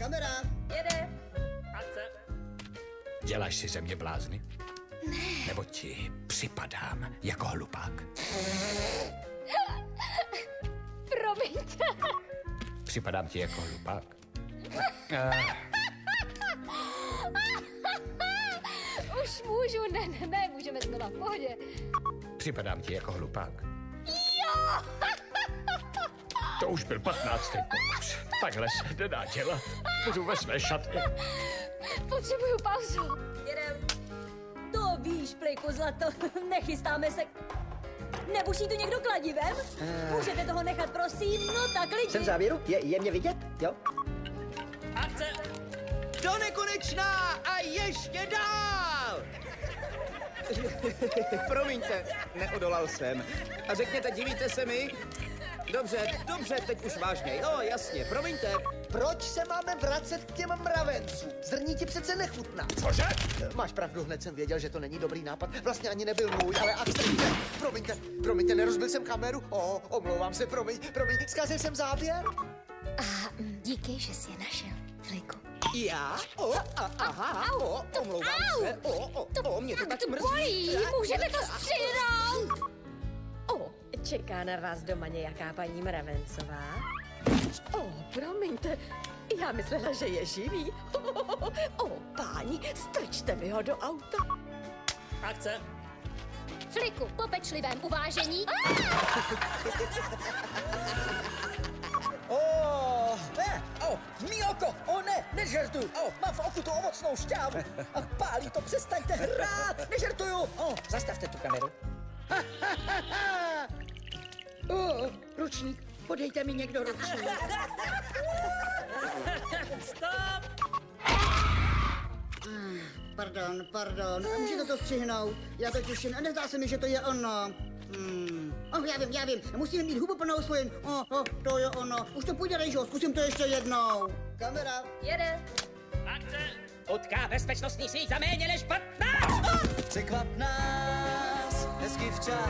Kamera. Jede. Akce. Děláš si ze mě blázny? Ne. Nebo ti připadám jako hlupák? Promiňte. Připadám ti jako hlupák? Už můžu, ne, můžeme znova, v pohodě. Připadám ti jako hlupák? Jo! To už byl 15. pokus. Takhle se nedá dělat. Budu ve své šatně. Potřebuju pauzu. Jedem. To víš, Pliku zlato, nechystáme se... Nebuší tu někdo kladivem? Můžete toho nechat, prosím? No tak lidi. Jsem v závěru? Je mě vidět? Jo? Akce. Do nekonečná a ještě dál! Promiňte, neodolal jsem. A řekněte, divíte se mi? Dobře, teď už vážně. Jo, jasně, promiňte. Proč se máme vracet k těm mravencům? Zrní ti přece nechutná. Cože? Máš pravdu, hned jsem věděl, že to není dobrý nápad. Vlastně ani nebyl můj, ale akceptujte. Promiňte, nerozbil jsem kameru. Omlouvám se, promiň, zkazil jsem záběr. Díky, že jsi je našel, Fliku. Já? Omlouvám se. Mě to taky mrzí. Bolí, můžete to střihnout. Čeká na vás doma nějaká paní Mravencová? Promiňte, já myslela, že je živý. Páni, strčte mi ho do auta. Akce. Fliku, po pečlivém uvážení. Mý oko! Nežertuju! Mám v oku tu ovocnou šťávu! Ach, pálí to, přestaňte hrát! Nežertuju! Zastavte tu kameru. Ručník, podejte mi někdo ručník. Stop! Pardon, můžete to střihnout? Já to tuším, nezdá se mi, že to je ono. Já vím, musíme mít hubu plnou svojin. To je ono. Už to půjde, Rejžo, zkusím to ještě jednou. Kamera. Jede. Akce. Utká bezpečnostní síť za méně než 15! Překvap nás hezky včas.